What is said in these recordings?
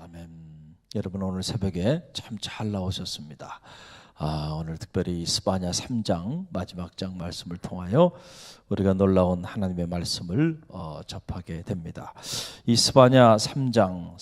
아멘. 여러분 오늘 새벽에 참 잘 나오셨습니다. 오늘 특별히 스바냐 3장 마지막 장 말씀을 통하여 우리가 놀라운 하나님의 말씀을 접하게 됩니다. 이 스바냐 3장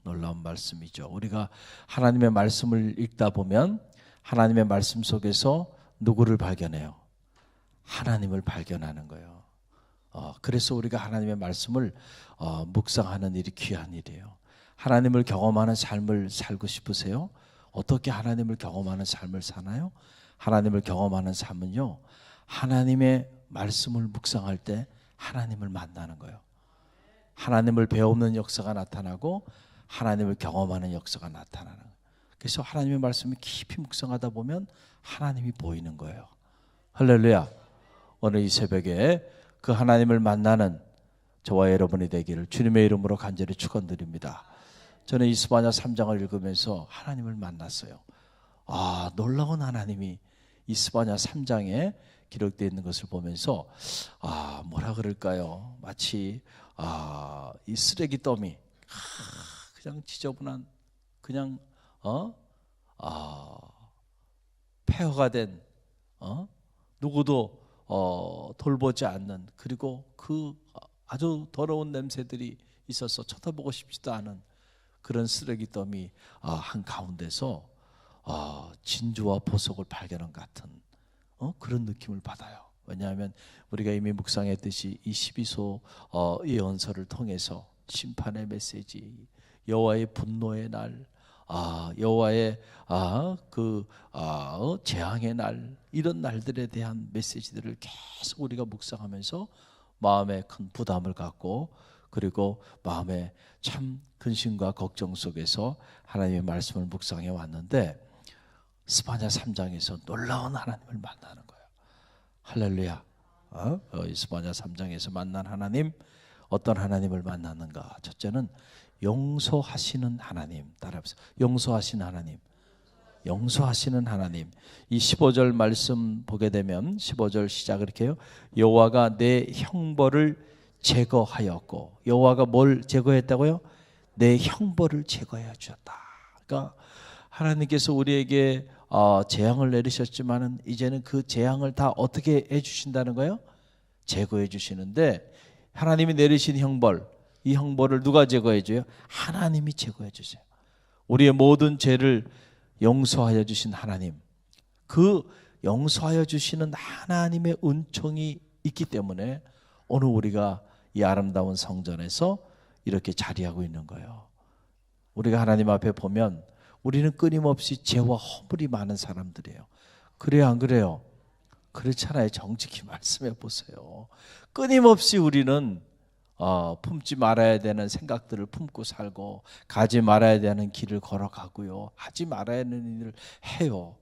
놀라운 말씀이죠. 우리가 하나님의 말씀을 읽다 보면 하나님의 말씀 속에서 누구를 발견해요? 하나님을 발견하는 거예요. 그래서 우리가 하나님의 말씀을 묵상하는 일이 귀한 일이에요. 하나님을 경험하는 삶을 살고 싶으세요? 어떻게 하나님을 경험하는 삶을 사나요? 하나님을 경험하는 삶은요, 하나님의 말씀을 묵상할 때 하나님을 만나는 거예요. 하나님을 배우는 역사가 나타나고 하나님을 경험하는 역사가 나타나는 거예요. 그래서 하나님의 말씀을 깊이 묵상하다 보면 하나님이 보이는 거예요. 할렐루야. 오늘 이 새벽에 그 하나님을 만나는 저와 여러분이 되기를 주님의 이름으로 간절히 축원드립니다. 저는 이 스바냐 3장을 읽으면서 하나님을 만났어요. 놀라운 하나님이 이 스바냐 3장에 기록되어 있는 것을 보면서 뭐라 그럴까요? 마치 이 쓰레기 더미, 그냥 지저분한, 그냥 폐허가 된, 누구도 돌보지 않는, 그리고 그 아주 더러운 냄새들이 있어서 쳐다보고 싶지도 않은 그런 쓰레기 더미 한가운데서 진주와 보석을 발견한 같은 그런 느낌을 받아요. 왜냐하면 우리가 이미 묵상했듯이 이 12소 예언서를 통해서 심판의 메시지, 여호와의 분노의 날, 여호와의 재앙의 날, 이런 날들에 대한 메시지들을 계속 우리가 묵상하면서 마음에 큰 부담을 갖고, 그리고 마음에 참 근심과 걱정 속에서 하나님의 말씀을 묵상해 왔는데, 스바냐 3장에서 놀라운 하나님을 만나는 거예요. 할렐루야. 이 스바냐 3장에서 만난 하나님, 어떤 하나님을 만났는가? 첫째는 용서하시는 하나님. 따라해보세요. 용서하시는 하나님. 용서하시는 하나님. 이 15절 말씀 보게 되면 15절 시작을 이렇게 해요. 여호와가 내 형벌을 제거하였고, 여호와가 뭘 제거했다고요? 내 형벌을 제거해 주셨다. 그러니까 하나님께서 우리에게 재앙을 내리셨지만은 이제는 그 재앙을 다 어떻게 해 주신다는 거예요? 제거해 주시는데, 하나님이 내리신 형벌, 이 형벌을 누가 제거해 줘요? 하나님이 제거해 주세요. 우리의 모든 죄를 용서하여 주신 하나님, 그 용서하여 주시는 하나님의 은총이 있기 때문에 오늘 우리가 이 아름다운 성전에서 이렇게 자리하고 있는 거예요. 우리가 하나님 앞에 보면 우리는 끊임없이 죄와 허물이 많은 사람들이에요. 그래요, 안 그래요? 그렇잖아요. 정직히 말씀해 보세요. 끊임없이 우리는 품지 말아야 되는 생각들을 품고 살고, 가지 말아야 되는 길을 걸어가고요, 하지 말아야 하는 일을 해요.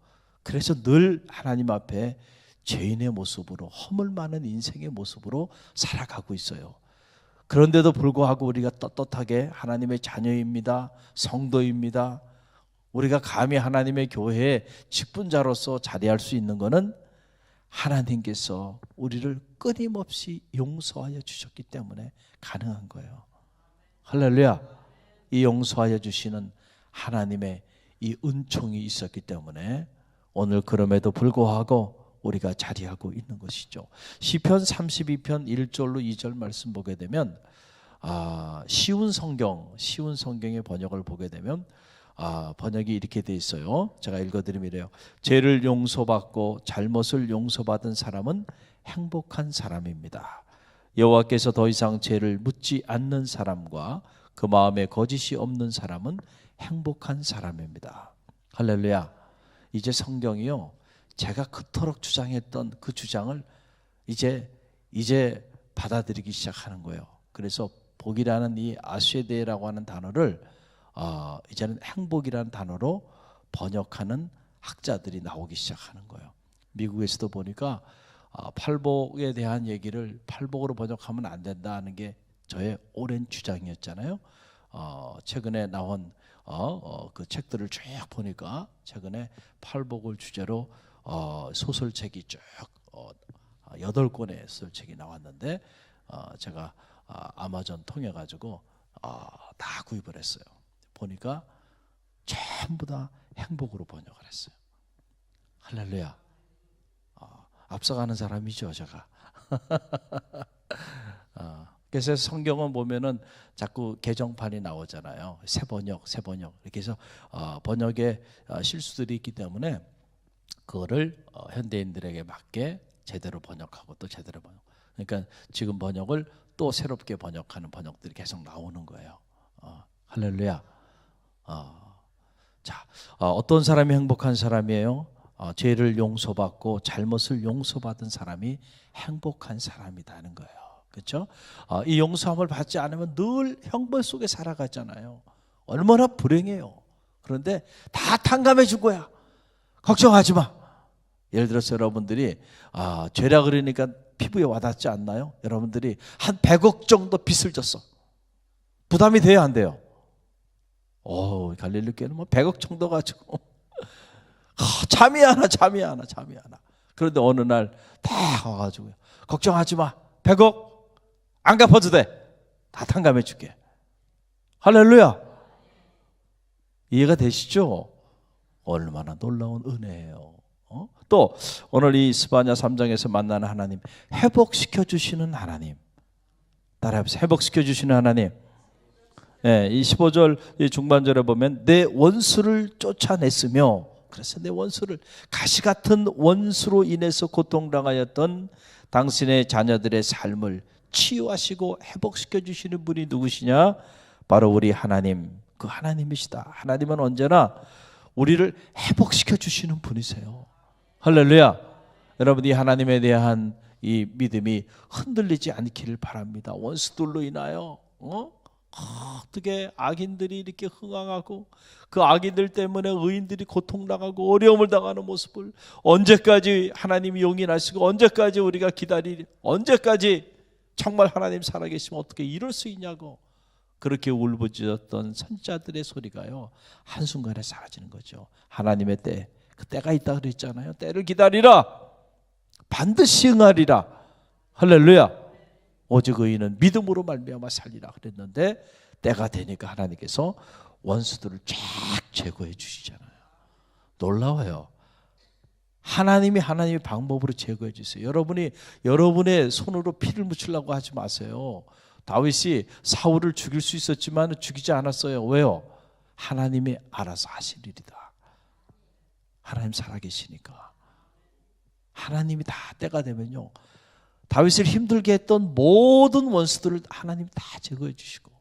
그래서 늘 하나님 앞에 죄인의 모습으로, 허물 많은 인생의 모습으로 살아가고 있어요. 그런데도 불구하고 우리가 떳떳하게 하나님의 자녀입니다, 성도입니다, 우리가 감히 하나님의 교회에 직분자로서 자리할 수 있는 것은 하나님께서 우리를 끊임없이 용서하여 주셨기 때문에 가능한 거예요. 할렐루야. 이 용서하여 주시는 하나님의 이 은총이 있었기 때문에 오늘 그럼에도 불구하고 우리가 자리하고 있는 것이죠. 시편 32편 1절로 2절 말씀 보게 되면 쉬운 성경의 번역을 보게 되면 번역이 이렇게 돼 있어요. 제가 읽어드리면 이래요. 죄를 용서받고 잘못을 용서받은 사람은 행복한 사람입니다. 여호와께서 더 이상 죄를 묻지 않는 사람과 그 마음에 거짓이 없는 사람은 행복한 사람입니다. 할렐루야. 이제 성경이요, 제가 그토록 주장했던 그 주장을 이제 받아들이기 시작하는 거예요. 그래서 복이라는 이 아쉐데라고 하는 단어를 이제는 행복이라는 단어로 번역하는 학자들이 나오기 시작하는 거예요. 미국에서도 보니까 팔복에 대한 얘기를 팔복으로 번역하면 안 된다는 게 저의 오랜 주장이었잖아요. 최근에 나온 그 책들을 쭉 보니까 최근에 팔복을 주제로 소설책이 쭉 8권의 소설책이 나왔는데 제가 아마존 통해 가지고 다 구입을 했어요. 보니까 전부 다 행복으로 번역을 했어요. 할렐루야. 앞서가는 사람이죠, 제가. 그래서 성경은 보면은 자꾸 개정판이 나오잖아요. 새 번역 이렇게 해서 번역에 실수들이 있기 때문에 그거를 현대인들에게 맞게 제대로 번역하고 또 제대로 번역. 그러니까 지금 번역을 또 새롭게 번역하는 번역들이 계속 나오는 거예요. 할렐루야. 자, 어떤 사람이 행복한 사람이에요? 죄를 용서받고 잘못을 용서받은 사람이 행복한 사람이라는 거예요. 그렇죠? 이 용서함을 받지 않으면 늘 형벌 속에 살아가잖아요. 얼마나 불행해요. 그런데 다 탕감해 준 거야. 걱정하지 마. 예를 들어서 여러분들이 죄라 그러니까 피부에 와닿지 않나요? 여러분들이 한 100억 정도 빚을 졌어. 부담이 돼야 안 돼요? 갈릴리 교회는 뭐 100억 정도 가지고 잠이 안 와. 그런데 어느 날 다 와가지고 걱정하지 마. 100억 안 갚아도 돼. 다 탕감해 줄게. 할렐루야. 이해가 되시죠? 얼마나 놀라운 은혜예요. 또 오늘 이 스바냐 3장에서 만나는 하나님, 회복시켜 주시는 하나님. 따라해보세요. 회복시켜 주시는 하나님. 네, 이 15절 중반절에 보면 내 원수를 쫓아냈으며, 그래서 내 원수를, 가시 같은 원수로 인해서 고통당하였던 당신의 자녀들의 삶을 치유하시고 회복시켜 주시는 분이 누구시냐? 바로 우리 하나님, 그 하나님이시다. 하나님은 언제나 우리를 회복시켜 주시는 분이세요. 할렐루야. 여러분, 이 하나님에 대한 이 믿음이 흔들리지 않기를 바랍니다. 원수들로 인하여 어떻게 악인들이 이렇게 흥황하고 그 악인들 때문에 의인들이 고통당하고 어려움을 당하는 모습을 언제까지 하나님이 용인하시고 언제까지 우리가 기다리리, 언제까지 정말 하나님 살아계시면 어떻게 이럴 수 있냐고 그렇게 울부짖었던 선자들의 소리가요, 한순간에 사라지는 거죠. 하나님의 때, 그 때가 있다 그랬잖아요. 때를 기다리라, 반드시 응하리라. 할렐루야. 오직 의인은 믿음으로 말미암아 살리라 그랬는데 때가 되니까 하나님께서 원수들을 쫙 제거해 주시잖아요. 놀라워요. 하나님이 방법으로 제거해 주세요. 여러분이 여러분의 손으로 피를 묻히려고 하지 마세요. 다윗이 사울을 죽일 수 있었지만 죽이지 않았어요. 왜요? 하나님이 알아서 하실 일이다. 하나님 살아계시니까. 하나님이 다 때가 되면요, 다윗을 힘들게 했던 모든 원수들을 하나님 다 제거해 주시고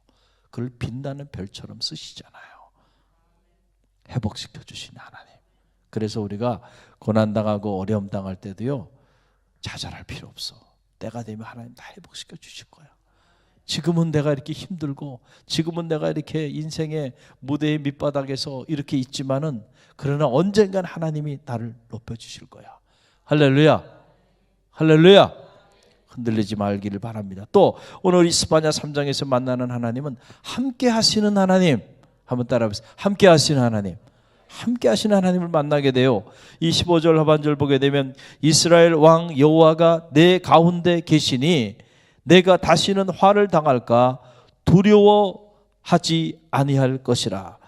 그걸 빛나는 별처럼 쓰시잖아요. 회복시켜 주시는 하나님. 그래서 우리가 고난당하고 어려움 당할 때도요, 좌절할 필요 없어. 때가 되면 하나님 다 회복시켜 주실 거야. 지금은 내가 이렇게 힘들고 지금은 내가 이렇게 인생의 무대의 밑바닥에서 이렇게 있지만은, 그러나 언젠간 하나님이 나를 높여주실 거야. 할렐루야. 할렐루야. 흔들리지 말기를 바랍니다. 또 오늘 이 스바냐 3장에서 만나는 하나님은 함께 하시는 하나님. 한번 따라해보세요. 함께 하시는 하나님. 함께 하시는 하나님을 만나게 돼요. 이 15절 하반절 보게 되면 이스라엘 왕 여호와가 내 가운데 계시니 내가 다시는 화를 당할까 두려워하지 아니할 것이라.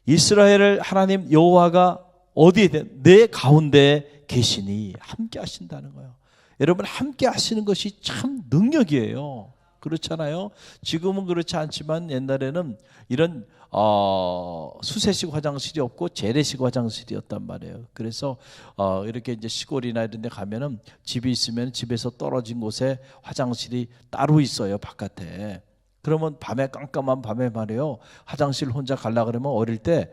이스라엘을 하나님 여호와가 어디에 내 가운데 계시니 함께 하신다는 거예요. 여러분, 함께 하시는 것이 참 능력이에요. 그렇잖아요. 지금은 그렇지 않지만 옛날에는 이런 수세식 화장실이 없고 재래식 화장실이었단 말이에요. 그래서 이렇게 이제 시골이나 이런 데 가면은 집이 있으면 집에서 떨어진 곳에 화장실이 따로 있어요, 바깥에. 그러면 밤에, 깜깜한 밤에 말이에요, 화장실 혼자 가려고 그러면 어릴 때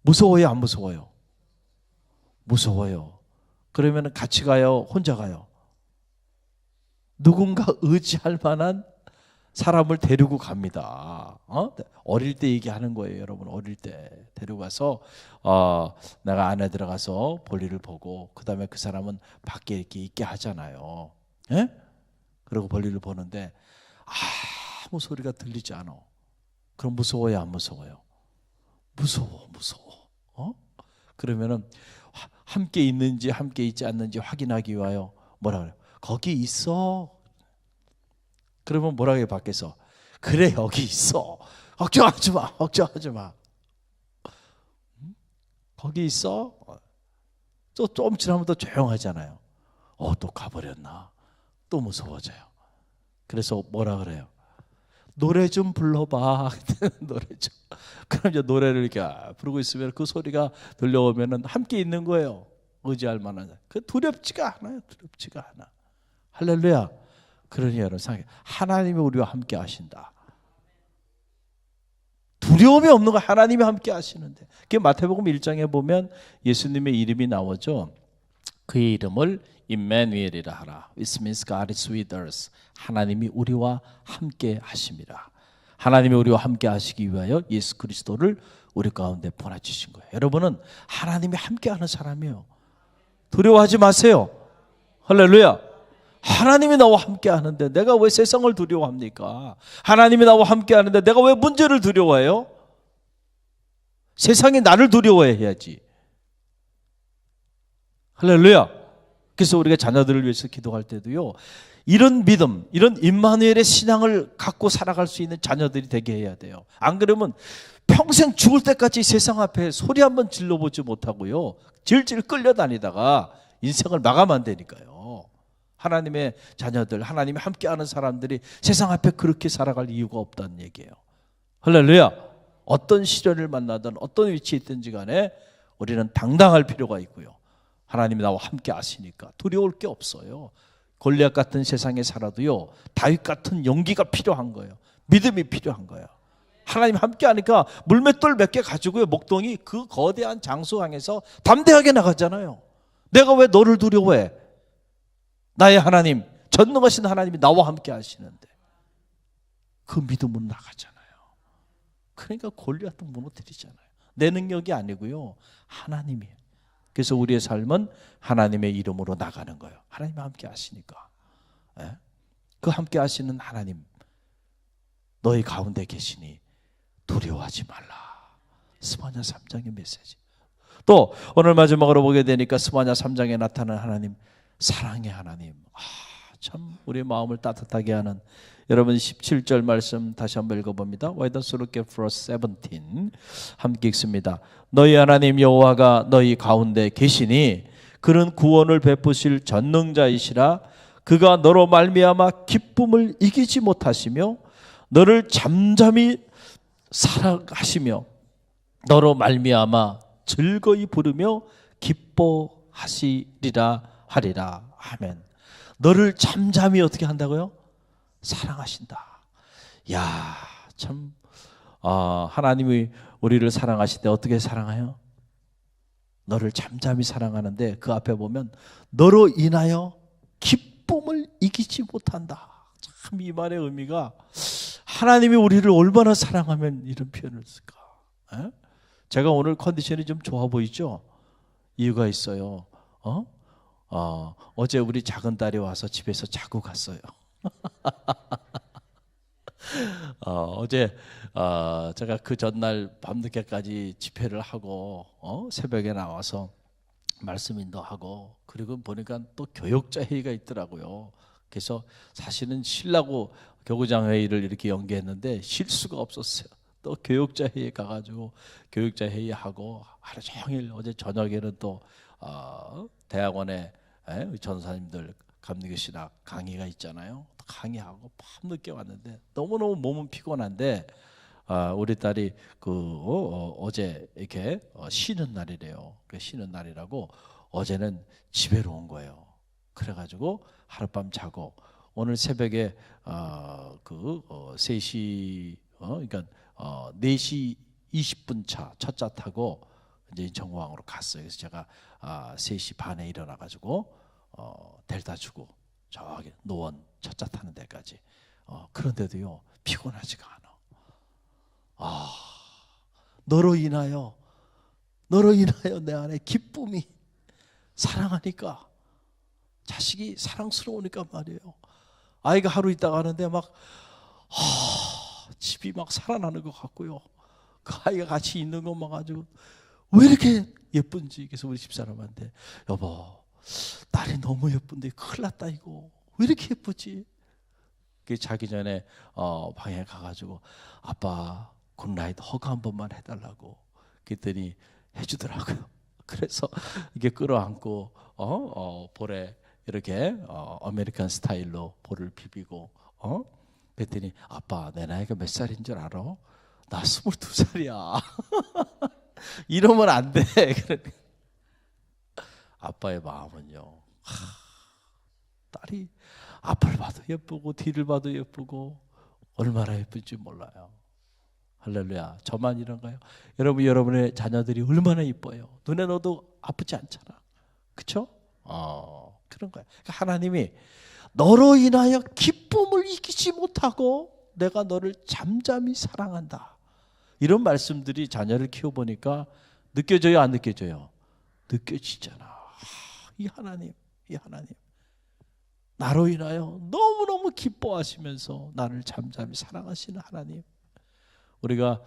무서워요, 안 무서워요? 무서워요. 그러면 같이 가요, 혼자 가요? 누군가 의지할 만한 사람을 데리고 갑니다. 어릴 때 얘기하는 거예요, 여러분. 어릴 때 데리고 가서 내가 안에 들어가서 볼일을 보고 그 다음에 그 사람은 밖에 이렇게 있게 하잖아요. 예? 그리고 볼일을 보는데 아무 소리가 들리지 않아. 그럼 무서워요, 안 무서워요? 무서워. 그러면은 함께 있는지 함께 있지 않는지 확인하기 위하여 뭐라 그래요? 거기 있어. 그러면 뭐라 해요, 밖에서? 그래 여기 있어. 걱정하지 마. 걱정하지 마. 거기 있어. 또 좀 지나면 또 조용하잖아요. 또 가버렸나. 또 무서워져요. 그래서 뭐라 그래요? 노래 좀 불러봐. 노래 좀. 그럼 이제 노래를 이렇게 부르고 있으면 그 소리가 들려오면은 함께 있는 거예요. 의지할 만한. 그 두렵지가 않아요. 두렵지가 않아. 할렐루야. 그러니 여러분 생각해. 하나님이 우리와 함께 하신다. 두려움이 없는 거 하나님이 함께 하시는데. 그게 마태복음 1장에 보면 예수님의 이름이 나오죠. 그의 이름을 임마누엘이라 하라. It means God is with us. 하나님이 우리와 함께 하심이라. 하나님이 우리와 함께 하시기 위하여 예수 그리스도를 우리 가운데 보내주신 거예요. 여러분은 하나님이 함께 하는 사람이에요. 두려워하지 마세요. 할렐루야. 하나님이 나와 함께 하는데 내가 왜 세상을 두려워합니까? 하나님이 나와 함께 하는데 내가 왜 문제를 두려워해요? 세상이 나를 두려워해야지. 할렐루야. 그래서 우리가 자녀들을 위해서 기도할 때도요, 이런 믿음, 이런 임마누엘의 신앙을 갖고 살아갈 수 있는 자녀들이 되게 해야 돼요. 안 그러면 평생 죽을 때까지 세상 앞에 소리 한번 질러보지 못하고요, 질질 끌려다니다가 인생을 마감한다니까요. 하나님의 자녀들, 하나님이 함께하는 사람들이 세상 앞에 그렇게 살아갈 이유가 없다는 얘기예요. 할렐루야. 어떤 시련을 만나든 어떤 위치에 있든지 간에 우리는 당당할 필요가 있고요, 하나님이 나와 함께 하시니까 두려울 게 없어요. 골리앗 같은 세상에 살아도요, 다윗 같은 용기가 필요한 거예요. 믿음이 필요한 거예요. 하나님 함께 하니까 물맷돌 몇 개 가지고요, 목동이 그 거대한 장수 향해서 담대하게 나가잖아요. 내가 왜 너를 두려워해? 나의 하나님, 전능하신 하나님이 나와 함께 하시는데 그 믿음으로 나가잖아요. 그러니까 골리앗도 무너뜨리잖아요. 내 능력이 아니고요, 하나님이에요. 그래서 우리의 삶은 하나님의 이름으로 나가는 거예요. 하나님이 함께 하시니까. 그 함께 하시는 하나님, 너희 가운데 계시니 두려워하지 말라. 스바냐 3장의 메시지. 또 오늘 마지막으로 보게 되니까 스바냐 3장에 나타나는 하나님, 사랑의 하나님. 참 우리의 마음을 따뜻하게 하는, 여러분 17절 말씀 다시 한번 읽어봅니다. Why does you look at verse 17? 함께 읽습니다. 너희 하나님 여호와가 너희 가운데 계시니 그는 구원을 베푸실 전능자이시라. 그가 너로 말미암아 기쁨을 이기지 못하시며 너를 잠잠히 사랑하시며 너로 말미암아 즐거이 부르며 기뻐하시리라 하리라. 아멘. 너를 잠잠히 어떻게 한다고요? 사랑하신다. 야, 참 하나님이 우리를 사랑하실 때 어떻게 사랑해요? 너를 잠잠히 사랑하는데 그 앞에 보면 너로 인하여 기쁨을 이기지 못한다. 참 이 말의 의미가, 하나님이 우리를 얼마나 사랑하면 이런 표현을 쓸까? 제가 오늘 컨디션이 좀 좋아 보이죠? 이유가 있어요. 어제 우리 작은 딸이 와서 집에서 자고 갔어요. 어제 제가 그 전날 밤늦게까지 집회를 하고 새벽에 나와서 말씀 인도하고, 그리고 보니까 또 교역자 회의가 있더라고요. 그래서 사실은 쉬려고 교구장 회의를 이렇게 연기했는데 쉴 수가 없었어요. 또 교역자 회의에 가가지고 교역자 회의하고 하루 종일, 어제 저녁에는 또 대학원에 전사님들 감리교신학 강의가 있잖아요. 강의하고 밤늦게 왔는데 너무너무 몸은 피곤한데 우리 딸이 어제 이렇게 쉬는 날이래요. 쉬는 날이라고 어제는 집에로 온 거예요. 그래가지고 하룻밤 자고 오늘 새벽에 3시 그러니까 4시 20분 차 첫 차 타고 이제 인천공항으로 갔어요. 그래서 제가 3시 반에 일어나가지고 델타 주고 저기 노원 첫 차 타는 데까지. 그런데도요 피곤하지가 않아. 너로 인하여 내 안에 기쁨이, 사랑하니까, 자식이 사랑스러우니까 말이에요. 아이가 하루 있다가 하는데 막 집이 막 살아나는 것 같고요. 그 아이가 같이 있는 것만 가지고 왜 이렇게 예쁜지. 그래서 우리 집사람한테, 여보 딸이 너무 예쁜데 큰일 났다, 이거 왜 이렇게 예쁘지? 그 자기 전에 방에 가가지고 아빠 굿나잇 허가 한 번만 해달라고 그랬더니 해주더라고요. 그래서 이게 끌어안고 볼에 이렇게 아메리칸 스타일로 볼을 비비고 그랬더니 아빠 내 나이가 몇 살인 줄 알아? 나 22살이야. 이러면 안 돼. 아빠의 마음은요. 딸이 앞을 봐도 예쁘고 뒤를 봐도 예쁘고 얼마나 예쁜지 몰라요. 할렐루야. 저만 이런가요? 여러분의 자녀들이 얼마나 이뻐요. 눈에 넣어도 아프지 않잖아. 그렇죠? 그런 거예요. 그러니까 하나님이 너로 인하여 기쁨을 이기지 못하고 내가 너를 잠잠히 사랑한다. 이런 말씀들이 자녀를 키워보니까 느껴져요? 안 느껴져요? 느껴지잖아. 이 하나님 나로 인하여 너무너무 기뻐하시면서 나를 잠잠히 사랑하시는 하나님. 우리가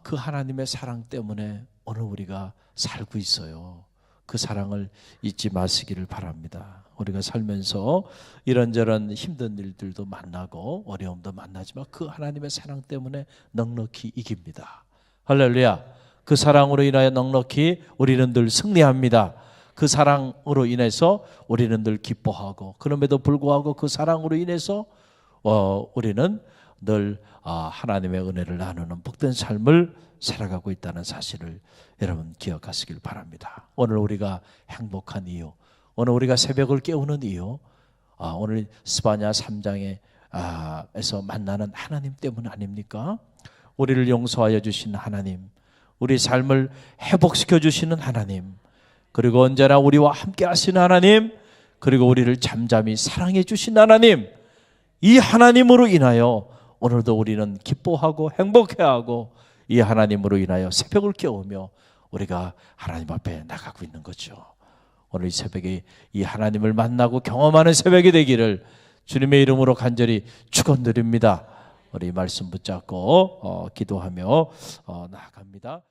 그 하나님의 사랑 때문에 오늘 우리가 살고 있어요. 그 사랑을 잊지 마시기를 바랍니다. 우리가 살면서 이런저런 힘든 일들도 만나고 어려움도 만나지만 그 하나님의 사랑 때문에 넉넉히 이깁니다. 할렐루야. 그 사랑으로 인하여 넉넉히 우리는 늘 승리합니다. 그 사랑으로 인해서 우리는 늘 기뻐하고 그럼에도 불구하고 그 사랑으로 인해서 우리는 늘 하나님의 은혜를 나누는 복된 삶을 살아가고 있다는 사실을 여러분 기억하시길 바랍니다. 오늘 우리가 행복한 이유, 오늘 우리가 새벽을 깨우는 이유, 오늘 스바냐 3장에서 만나는 하나님 때문 아닙니까? 우리를 용서하여 주신 하나님, 우리 삶을 회복시켜 주시는 하나님, 그리고 언제나 우리와 함께 하시는 하나님, 그리고 우리를 잠잠히 사랑해 주신 하나님, 이 하나님으로 인하여 오늘도 우리는 기뻐하고 행복해하고 이 하나님으로 인하여 새벽을 깨우며 우리가 하나님 앞에 나가고 있는 거죠. 오늘 이 새벽에 이 하나님을 만나고 경험하는 새벽이 되기를 주님의 이름으로 간절히 축원드립니다. 우리 말씀 붙잡고 기도하며 나아갑니다.